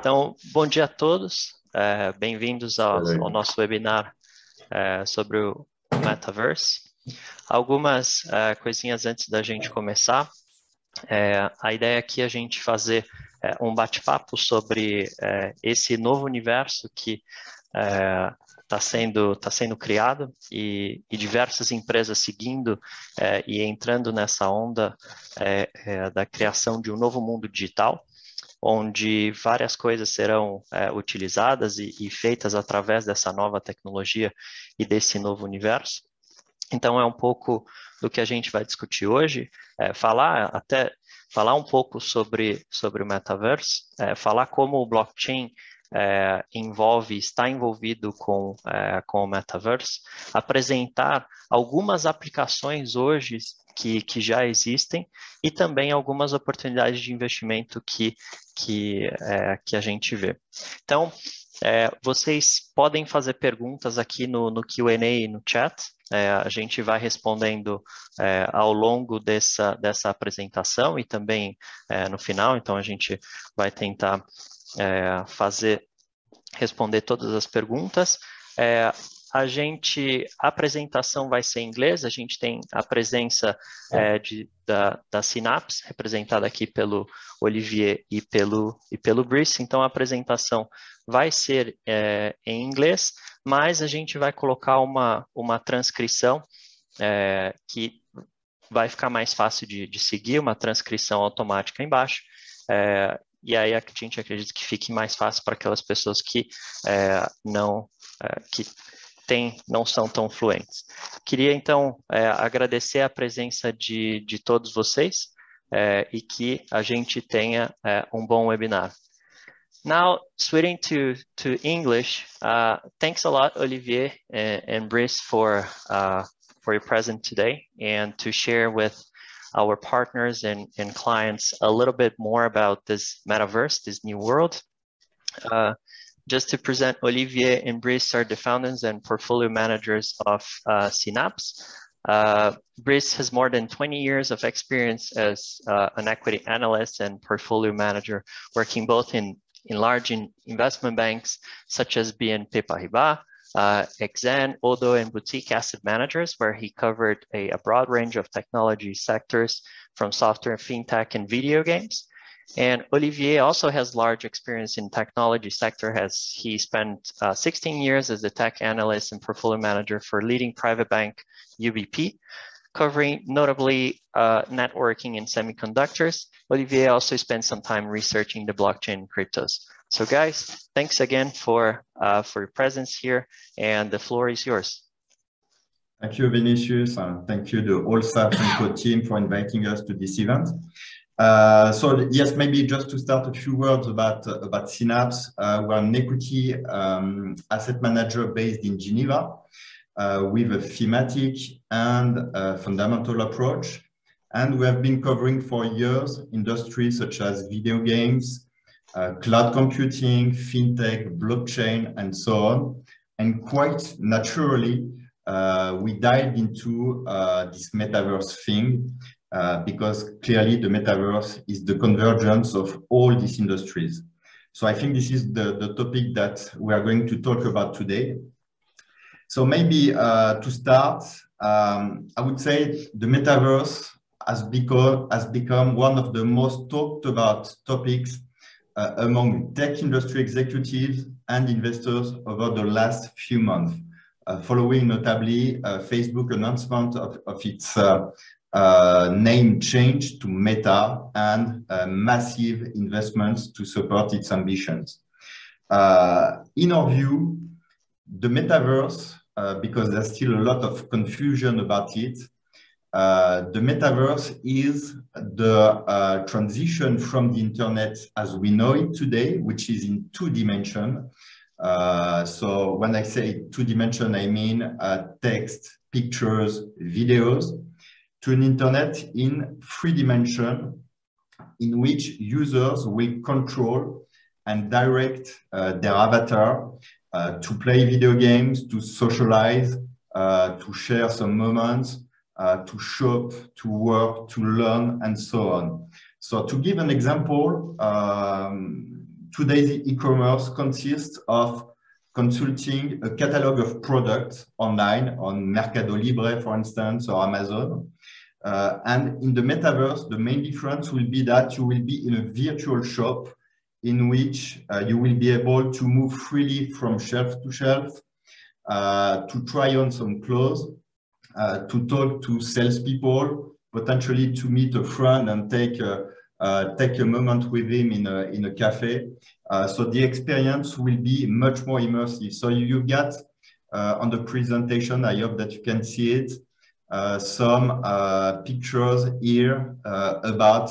Então, bom dia a todos, bem-vindos ao nosso webinar sobre o Metaverse. Algumas coisinhas antes da gente começar. A ideia aqui é a gente fazer um bate-papo sobre esse novo universo que está sendo criado e diversas empresas seguindo e entrando nessa onda da criação de um novo mundo digital, onde várias coisas serão utilizadas e feitas através dessa nova tecnologia e desse novo universo. Então, é um pouco do que a gente vai discutir hoje, falar um pouco sobre o Metaverse, falar como o blockchain está envolvido com o Metaverse, apresentar algumas aplicações hoje que já existem e também algumas oportunidades de investimento que a gente vê. Então, vocês podem fazer perguntas aqui no Q&A e no chat. A gente vai respondendo ao longo dessa apresentação e também no final. Então, a gente vai tentar responder todas as perguntas. A apresentação vai ser em inglês, a gente tem a presença da Synapse, representada aqui pelo Olivier e pelo Brice. Então, a apresentação vai ser em inglês, mas a gente vai colocar uma transcrição que vai ficar mais fácil de seguir, uma transcrição automática embaixo. E aí a gente acredita que fique mais fácil para aquelas pessoas que não são tão fluentes. Queria, então, agradecer a presença de todos vocês e que a gente tenha um bom webinar. Now, switching to English, thanks a lot, Olivier and Brice, for your presence today and to share with our partners and clients a little bit more about this Metaverse, this new world. Just to present, Olivier and Brice are the founders and portfolio managers of Synapse. Brice has more than 20 years of experience as an equity analyst and portfolio manager, working both in large investment banks such as BNP Paribas, Exane, Odo, and boutique asset managers, where he covered a broad range of technology sectors from software, fintech, and video games. And Olivier also has large experience in technology sector, as he spent 16 years as a tech analyst and portfolio manager for leading private bank UBP, covering notably networking and semiconductors. Olivier also spent some time researching the blockchain and cryptos. So guys, thanks again for your presence here, and the floor is yours. Thank you, Vinicius, and thank you to all staff and co-team for inviting us to this event. So yes, maybe just to start, a few words about Synapse. We're an equity asset manager based in Geneva with a thematic and fundamental approach. And we have been covering for years industries such as video games, cloud computing, fintech, blockchain, and so on. And quite naturally, we dived into this Metaverse thing because clearly the Metaverse is the convergence of all these industries. So I think this is the topic that we are going to talk about today. So maybe to start, I would say the Metaverse has become one of the most talked about topics among tech industry executives and investors over the last few months, following notably Facebook announcement of its name change to Meta and massive investments to support its ambitions. In our view, the Metaverse, because there's still a lot of confusion about it, the Metaverse is the transition from the internet as we know it today, which is in two dimensions. So when I say two dimension, I mean text, pictures, videos, to an internet in three dimensions, in which users will control and direct their avatar to play video games, to socialize, to share some moments, to shop, to work, to learn, and so on. So to give an example, today's e-commerce consists of consulting a catalog of products online on Mercado Libre, for instance, or Amazon. And in the metaverse, the main difference will be that you will be in a virtual shop in which you will be able to move freely from shelf to shelf, to try on some clothes, to talk to salespeople, potentially to meet a friend and take a moment with him in a cafe. So the experience will be much more immersive. So you get on the presentation, I hope that you can see it, some pictures here about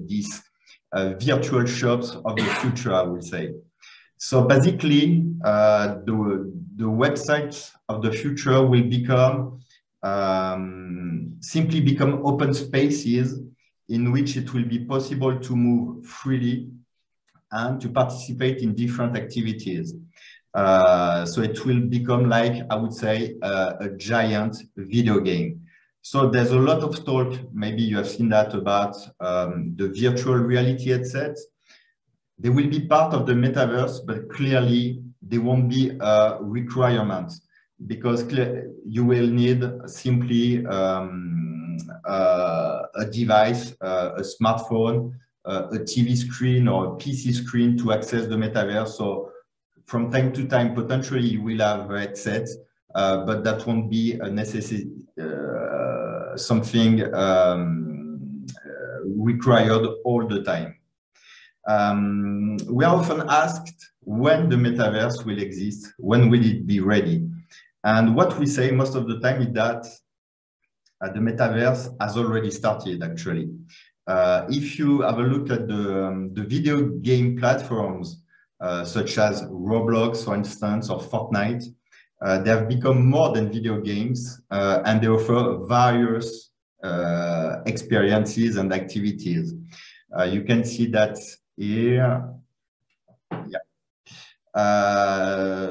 these virtual shops of the future, I would say. So basically, the websites of the future will become simply become open spaces in which it will be possible to move freely and to participate in different activities. So it will become like, I would say, a giant video game. So there's a lot of talk, maybe you have seen that, about the virtual reality headsets. They will be part of the metaverse, but clearly they won't be a requirement, because you will need simply a device, a smartphone, a TV screen or a PC screen to access the metaverse. So from time to time, potentially you will have headsets, but that won't be a necessity, something required all the time. We are often asked when the metaverse will exist, when will it be ready? And what we say most of the time is that the metaverse has already started, actually. If you have a look at the video game platforms, such as Roblox, for instance, or Fortnite, they have become more than video games, and they offer various experiences and activities. You can see that here. Yeah.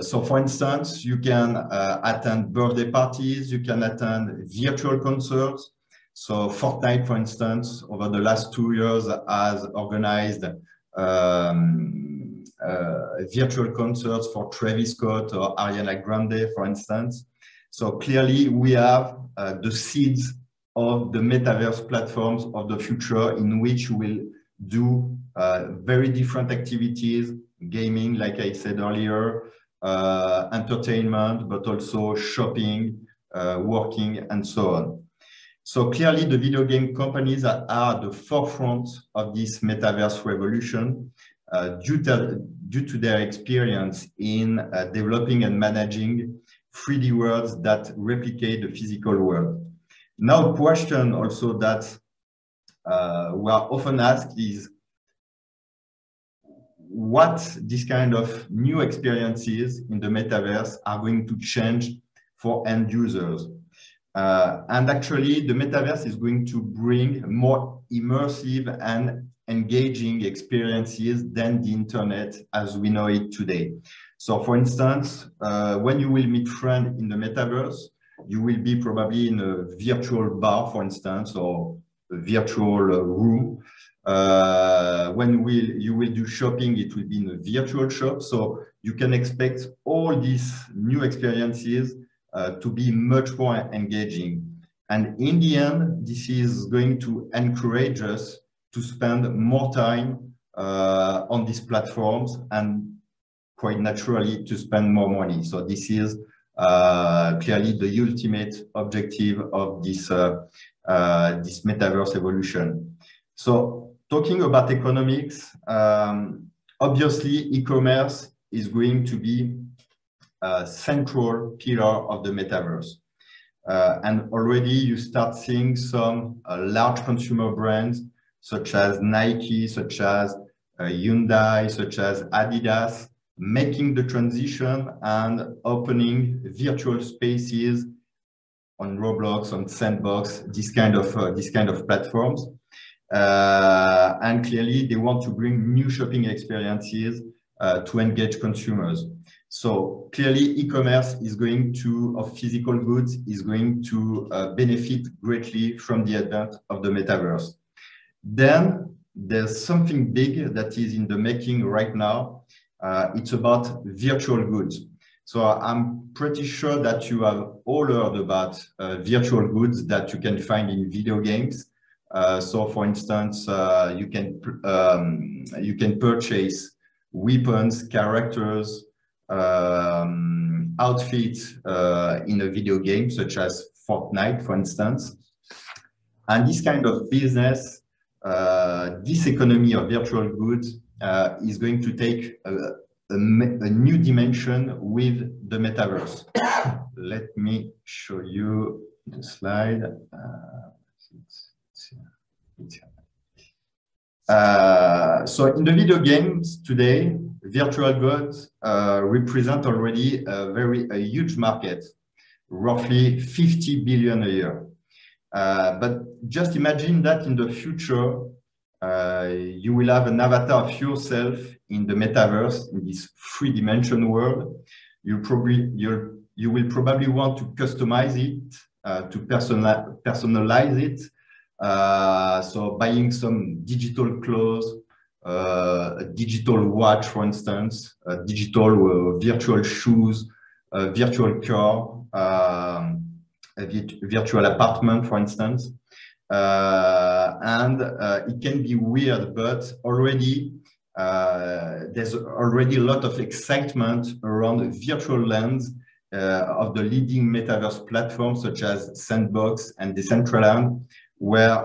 So for instance, you can attend birthday parties, you can attend virtual concerts. So Fortnite, for instance, over the last 2 years has organized virtual concerts for Travis Scott or Ariana Grande, for instance. So clearly we have the seeds of the metaverse platforms of the future, in which we will do very different activities, gaming, like I said earlier, entertainment, but also shopping, working, and so on. So clearly the video game companies are at the forefront of this metaverse revolution due to their experience in developing and managing 3D worlds that replicate the physical world. Now, a question also that we are often asked is what this kind of new experiences in the metaverse are going to change for end users. And actually, the metaverse is going to bring more immersive and engaging experiences than the internet as we know it today. So for instance, when you will meet friends in the metaverse, you will be probably in a virtual bar, for instance, or a virtual room. When you will do shopping, it will be in a virtual shop. So you can expect all these new experiences to be much more engaging. And in the end, this is going to encourage us to spend more time on these platforms, and quite naturally to spend more money. So this is clearly the ultimate objective of this this metaverse evolution. So talking about economics, obviously e-commerce is going to be a central pillar of the metaverse. And already you start seeing some large consumer brands such as Nike, such as Hyundai, such as Adidas, making the transition and opening virtual spaces on Roblox, on Sandbox, this kind of platforms. And clearly they want to bring new shopping experiences to engage consumers. So clearly e-commerce is going to, of physical goods, is going to benefit greatly from the advent of the metaverse. Then there's something big that is in the making right now. It's about virtual goods. So I'm pretty sure that you have all heard about virtual goods that you can find in video games. So for instance, you can purchase weapons, characters, outfits in a video game, such as Fortnite, for instance. And this kind of business, this economy of virtual goods is going to take a new dimension with the metaverse. Let me show you the slide. So in the video games today, virtual goods represent already a huge market, roughly 50 billion a year. But just imagine that in the future, you will have an avatar of yourself in the metaverse, in this three-dimensional world. You will probably want to customize it, to personalize it. So buying some digital clothes, a digital watch, for instance, digital virtual shoes, virtual car, a virtual apartment, for instance. And it can be weird, but already there's already a lot of excitement around virtual lands of the leading metaverse platforms such as Sandbox and Decentraland, where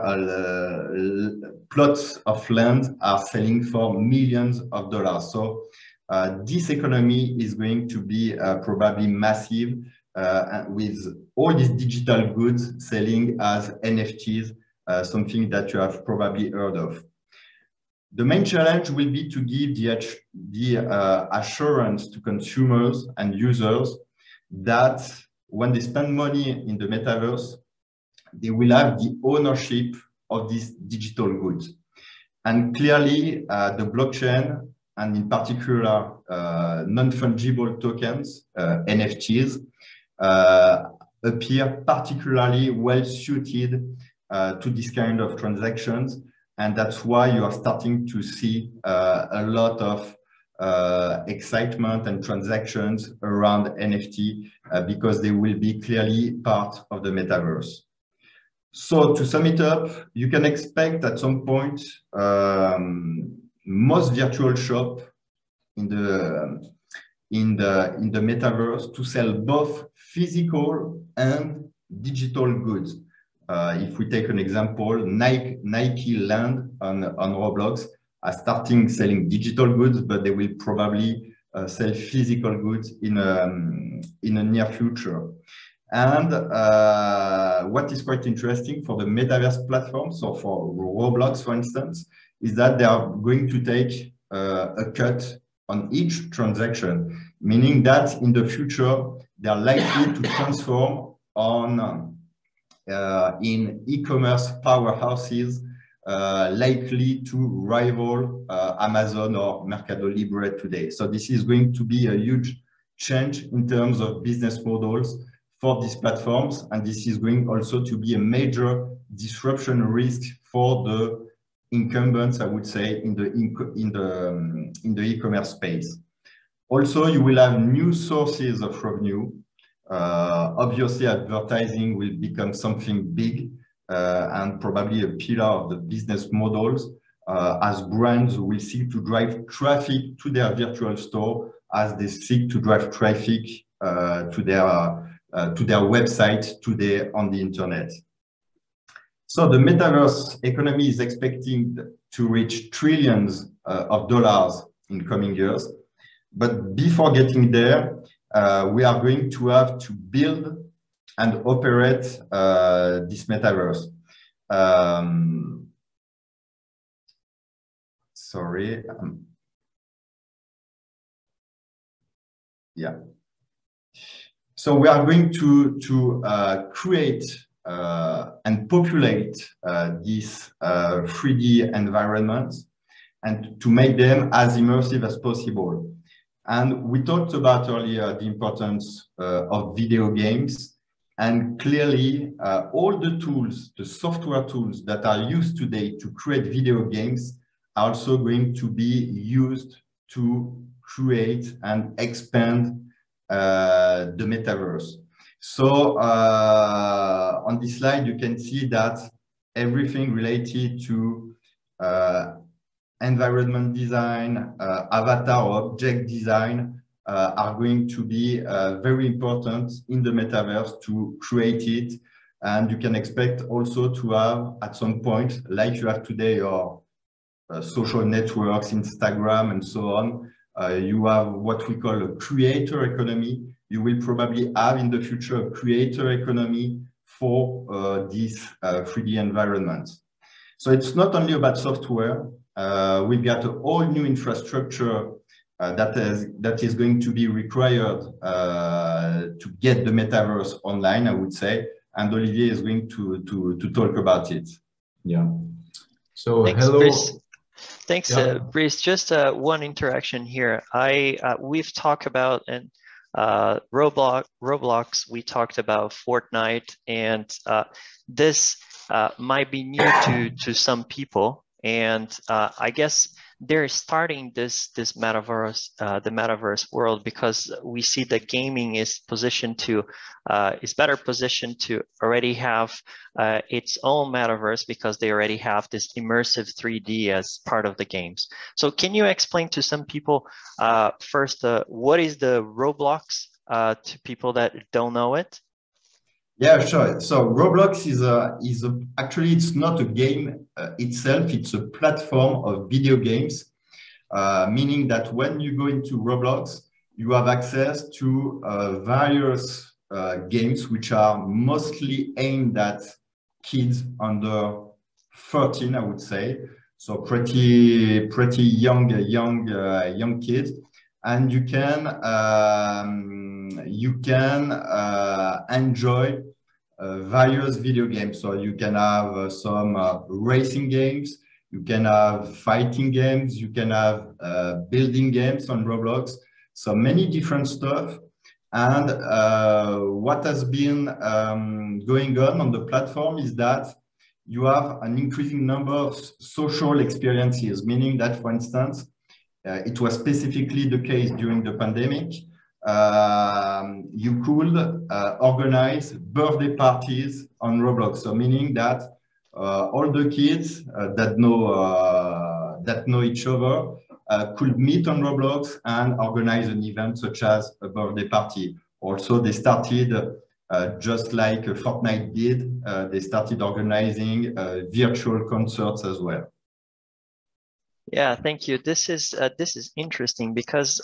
plots of land are selling for millions of dollars. So this economy is going to be probably massive, with all these digital goods selling as NFTs, something that you have probably heard of. The main challenge will be to give the assurance to consumers and users that when they spend money in the metaverse, they will have the ownership of these digital goods. And clearly, the blockchain, and in particular, non-fungible tokens, NFTs, appear particularly well suited to this kind of transactions. And that's why you are starting to see a lot of excitement and transactions around NFT because they will be clearly part of the metaverse. So to sum it up, you can expect at some point most virtual shop in the metaverse to sell both physical and digital goods. If we take an example, Nike Land on Roblox are starting selling digital goods, but they will probably sell physical goods in a near future. And what is quite interesting for the metaverse platform, so for Roblox, for instance, is that they are going to take a cut on each transaction, meaning that in the future, they are likely to transform on in e-commerce powerhouses, likely to rival Amazon or Mercado Libre today. So this is going to be a huge change in terms of business models for these platforms, and this is going also to be a major disruption risk for the incumbents, I would say, in the e-commerce space. Also, you will have new sources of revenue. Obviously, advertising will become something big and probably a pillar of the business models as brands will seek to drive traffic to their virtual store as they seek to drive traffic to their website today on the internet. So the metaverse economy is expecting to reach trillions of dollars in coming years. But before getting there, we are going to have to build and operate this metaverse. Sorry. Yeah. So we are going to create and populate these 3D environments and to make them as immersive as possible. And we talked about earlier the importance of video games, and clearly all the tools, the software tools that are used today to create video games are also going to be used to create and expand the metaverse. So on this slide, you can see that everything related to environment design, avatar or object design are going to be very important in the metaverse to create it. And you can expect also to have at some point, like you have today, your social networks, Instagram, and so on. You have what we call a creator economy. You will probably have in the future a creator economy for this 3D environment. So it's not only about software. We've got a whole new infrastructure that is going to be required to get the metaverse online, I would say. And Olivier is going to talk about it. Yeah. So Thanks, hello. Brice. Thanks, Yeah. Brice. Just one interaction here. We've talked about Roblox. We talked about Fortnite, and this might be new to some people. And I guess they're starting this metaverse, the metaverse world, because we see that gaming is better positioned to already have its own metaverse, because they already have this immersive 3D as part of the games. So can you explain to some people first, what is the Roblox to people that don't know it? Yeah, sure. So Roblox is actually, it's not a game itself. It's a platform of video games, meaning that when you go into Roblox, you have access to various games which are mostly aimed at kids under 13, I would say. So pretty young kids, and you can enjoy various video games. So you can have some racing games, you can have fighting games, you can have building games on Roblox. So many different stuff. And what has been going on the platform is that you have an increasing number of social experiences, meaning that, for instance, it was specifically the case during the pandemic. You could organize birthday parties on Roblox. So meaning that all the kids that know each other could meet on Roblox and organize an event such as a birthday party. Also, they started just like Fortnite did. They started organizing virtual concerts as well. Yeah, thank you. This is interesting, because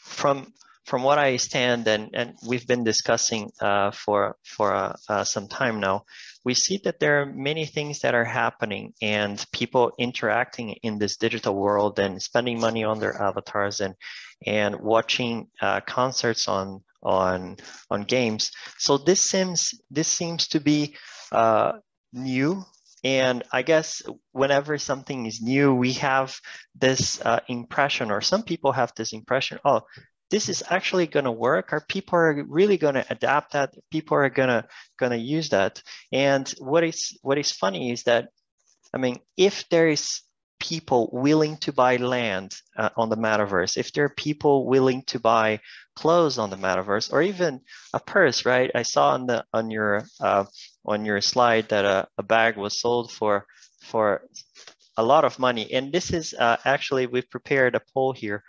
from what I stand, and we've been discussing for some time now, we see that there are many things that are happening, and people interacting in this digital world and spending money on their avatars and watching concerts on games. So this seems to be new. And I guess whenever something is new, we have this impression, or some people have this impression, oh, this is actually going to work. Are people are really going to adapt that? People are going to use that. And what is funny is that, I mean, if there is people willing to buy land on the metaverse, if there are people willing to buy clothes on the metaverse, or even a purse, right? I saw on your slide that a bag was sold for a lot of money. And this is actually, we've prepared a poll here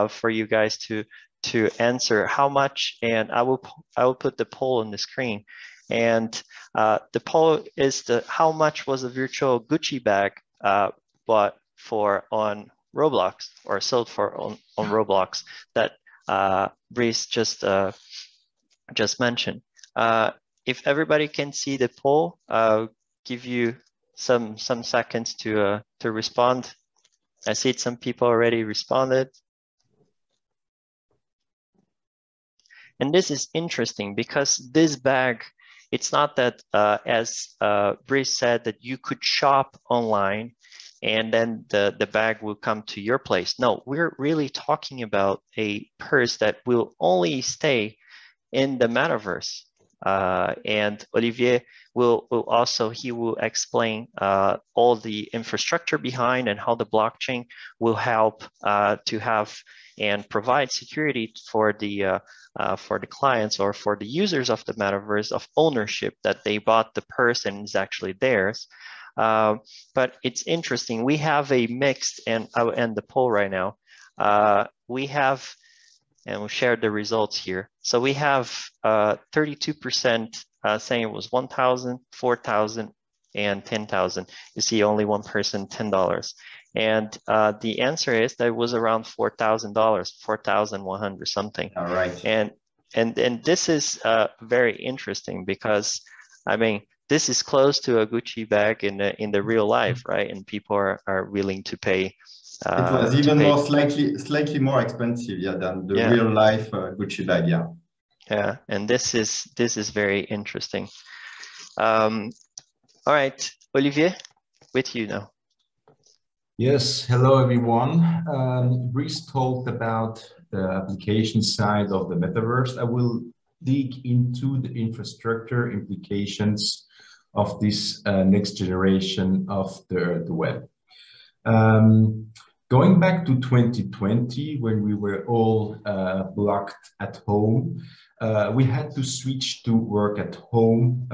for you guys to answer how much, and I will put the poll on the screen. And the poll is how much was a virtual Gucci bag bought for on Roblox, or sold for on Roblox, that Brice just mentioned. If everybody can see the poll, I'll give you some seconds to respond. I see some people already responded. And this is interesting, because this bag, it's not that, as Brice said, that you could shop online and then the bag will come to your place. No, we're really talking about a purse that will only stay in the metaverse. And Olivier will also, he will explain all the infrastructure behind and how the blockchain will help to have and provide security for the clients or for the users of the metaverse of ownership, that they bought the person is actually theirs. But it's interesting. We have a mixed, and I will end the poll right now. We have, and we'll share the results here. So we have 32% saying it was 1,000, 4,000, and 10,000. You see only one person, $10. And the answer is that it was around $4,000, 4,100 something. All right. And this is very interesting because, I mean, this is close to a Gucci bag in the real life, right? And people are willing to pay. It was even more slightly more expensive, yeah, than the real life Gucci bag, yeah. Yeah, and this is very interesting. All right, Olivier, with you now. Yes, hello everyone. Brice talked about the application side of the metaverse. I will dig into the infrastructure implications of this next generation of the web. Going back to 2020, when we were all blocked at home, we had to switch to work at home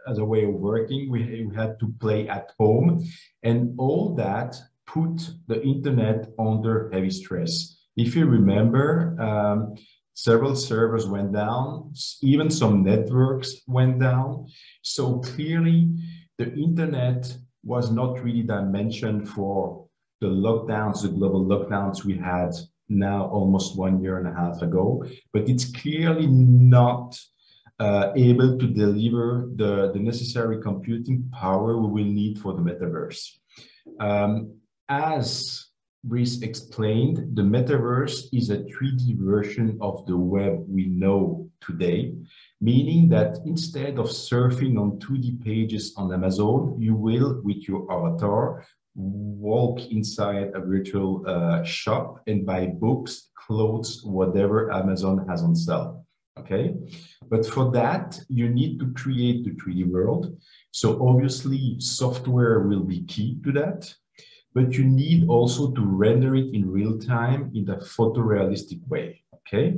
as a way of working. We had to play at home, and all that put the internet under heavy stress. If you remember, several servers went down, even some networks went down. So clearly the internet was not really dimensioned for the lockdowns, the global lockdowns we had now almost 1.5 years ago, but it's clearly not able to deliver the necessary computing power we will need for the metaverse. As Brice explained, the metaverse is a 3D version of the web we know today, meaning that instead of surfing on 2D pages on Amazon, you will, with your avatar, walk inside a virtual shop and buy books, clothes, whatever Amazon has on sale. Okay, but for that, you need to create the 3D world. So obviously, software will be key to that, but you need also to render it in real time in a photorealistic way. Okay,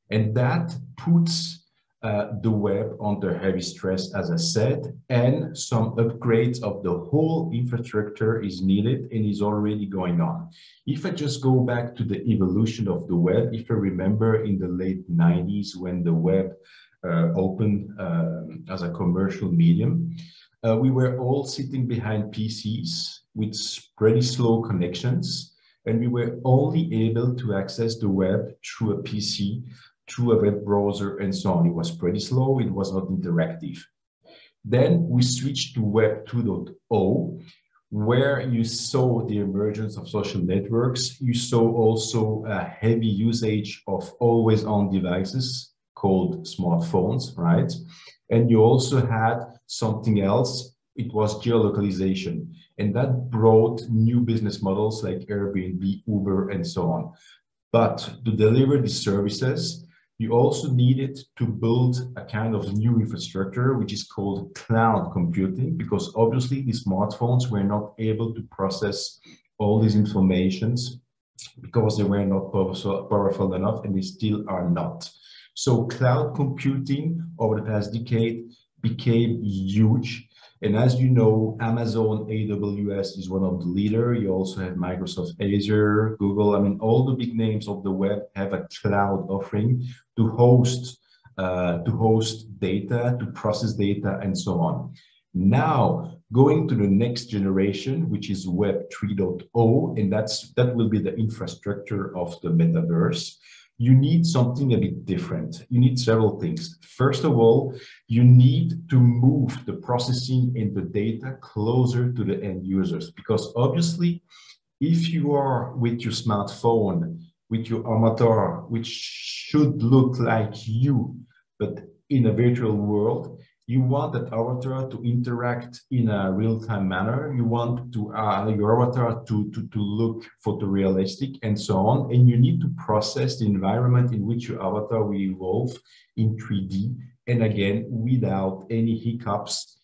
and that puts the web under heavy stress, as I said, and some upgrades of the whole infrastructure is needed and is already going on. If I just go back to the evolution of the web, if I remember in the late 90s when the web opened as a commercial medium, we were all sitting behind PCs with pretty slow connections, and we were only able to access the web through a PC, through a web browser, and so on. It was pretty slow, it was not interactive. Then we switched to Web 2.0, where you saw the emergence of social networks. You saw also a heavy usage of always-on devices called smartphones, right? And you also had something else. It was geolocalization, and that brought new business models like Airbnb, Uber, and so on. But to deliver these services, you also needed to build a kind of new infrastructure, which is called cloud computing, because obviously the smartphones were not able to process all these informations because they were not powerful enough, and they still are not. So cloud computing over the past decade became huge. And as you know, Amazon AWS is one of the leaders. You also have Microsoft Azure, Google. I mean, all the big names of the web have a cloud offering to host data, to process data, and so on. Now, going to the next generation, which is Web 3.0, and that will be the infrastructure of the metaverse. You need something a bit different. You need several things. First of all, you need to move the processing and the data closer to the end users, because obviously, if you are with your smartphone, with your avatar, which should look like you, but in a virtual world, You want that avatar to interact in a real-time manner. You want to your avatar to look photorealistic and so on. And you need to process the environment in which your avatar will evolve in 3D. And again, without any hiccups,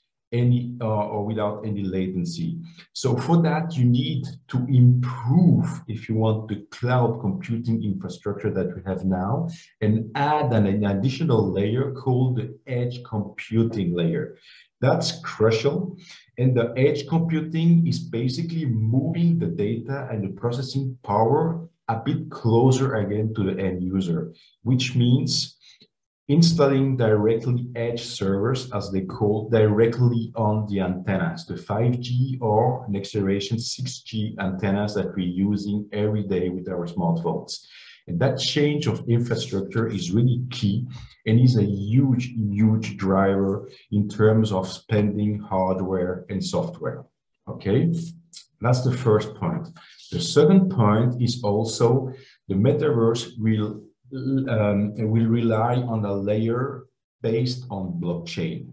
or without any latency. So for that, you need to improve, if you want, the cloud computing infrastructure that we have now, and add an additional layer called the edge computing layer. That's crucial. And the edge computing is basically moving the data and the processing power a bit closer again to the end user, which means installing directly edge servers, as they call, directly on the antennas, the 5G or next generation 6G antennas that we're using every day with our smartphones. And that change of infrastructure is really key and is a huge, huge driver in terms of spending hardware and software. Okay, that's the first point. The second point is also the metaverse will rely on a layer based on blockchain.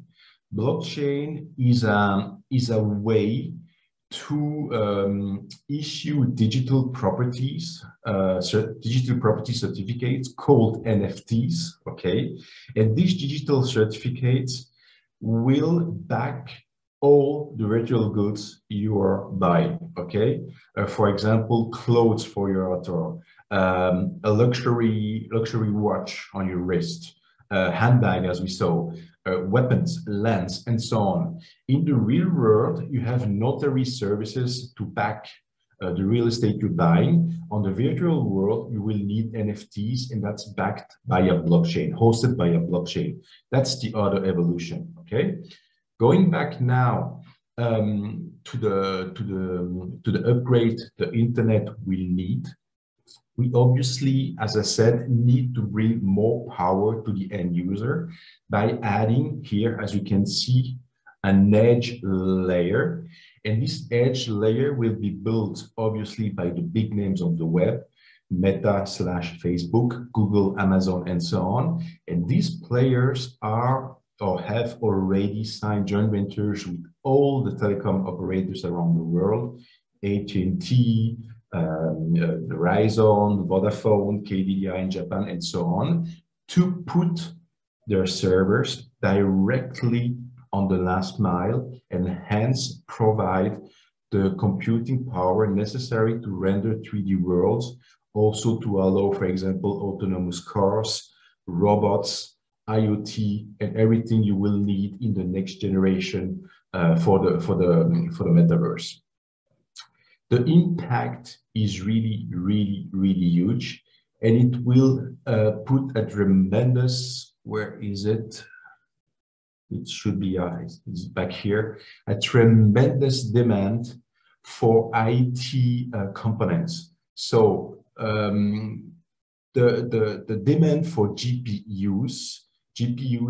Blockchain is a way to issue digital property certificates called NFTs. Okay, and these digital certificates will back all the virtual goods you are buying. Okay, for example, clothes for your avatar, a luxury watch on your wrist, handbag, as we saw, weapons, lands, and so on. In the real world, you have notary services to back the real estate you're buying. On the virtual world, you will need NFTs, and that's backed by a blockchain, hosted by a blockchain. That's the other evolution. Okay, going back now to the upgrade the internet will need. We obviously, as I said, need to bring more power to the end user by adding here, as you can see, an edge layer. And this edge layer will be built obviously by the big names of the web, Meta / Facebook, Google, Amazon, and so on. And these players are or have already signed joint ventures with all the telecom operators around the world, AT&T, Verizon, Vodafone, KDDI in Japan, and so on, to put their servers directly on the last mile and hence provide the computing power necessary to render 3D worlds, also to allow, for example, autonomous cars, robots, IoT, and everything you will need in the next generation for the metaverse. The impact is really, really, really huge, and it will put a tremendous, where is it? It should be, it's back here, a tremendous demand for IT components. So the demand for GPUs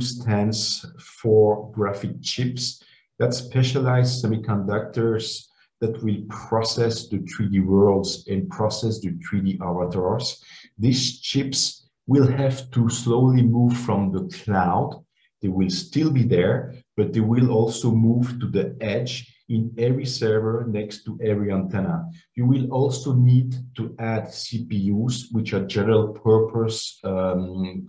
stands for graphic chips, that specialized semiconductors that will process the 3D worlds and process the 3D avatars. These chips will have to slowly move from the cloud. They will still be there, but they will also move to the edge in every server next to every antenna. You will also need to add CPUs, which are general purpose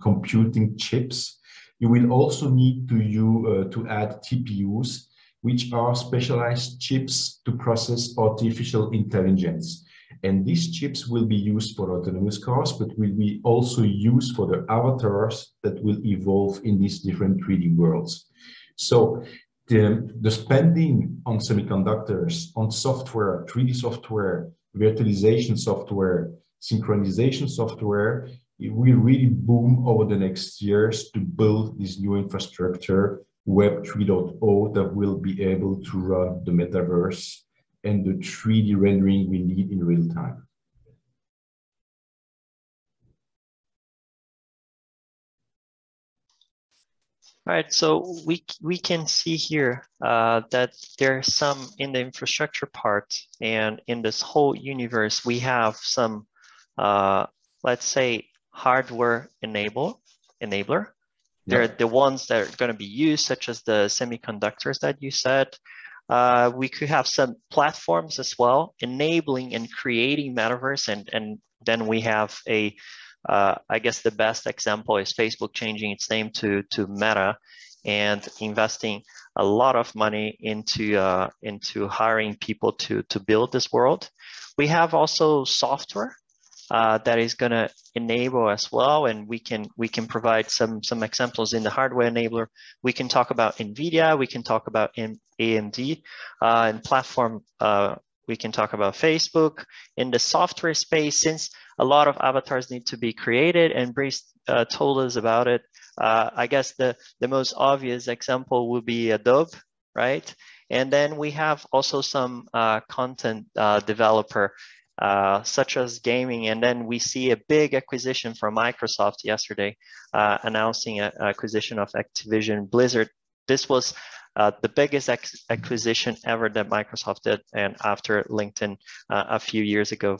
computing chips. You will also need to add TPUs, which are specialized chips to process artificial intelligence. And these chips will be used for autonomous cars, but will be also used for the avatars that will evolve in these different 3D worlds. So the spending on semiconductors, on software, 3D software, virtualization software, synchronization software, it will really boom over the next years to build this new infrastructure, Web 3.0, that will be able to run the metaverse and the 3D rendering we need in real time. All right, so we can see here that there's some in the infrastructure part, and in this whole universe, we have some, let's say, hardware enabler, They're the ones that are going to be used, such as the semiconductors that you said. We could have some platforms as well, enabling and creating metaverse, and then we have a, I guess the best example is Facebook changing its name to Meta and investing a lot of money into hiring people to build this world. We have also software that is going to enable as well, and we can provide some examples in the hardware enabler. We can talk about NVIDIA, we can talk about AMD, and platform. We can talk about Facebook. In the software space, since a lot of avatars need to be created, and Brice told us about it. I guess the most obvious example would be Adobe, right? And then we have also some content developer, such as gaming. And then we see a big acquisition from Microsoft yesterday, announcing an acquisition of Activision Blizzard. This was the biggest acquisition ever that Microsoft did, and after LinkedIn a few years ago.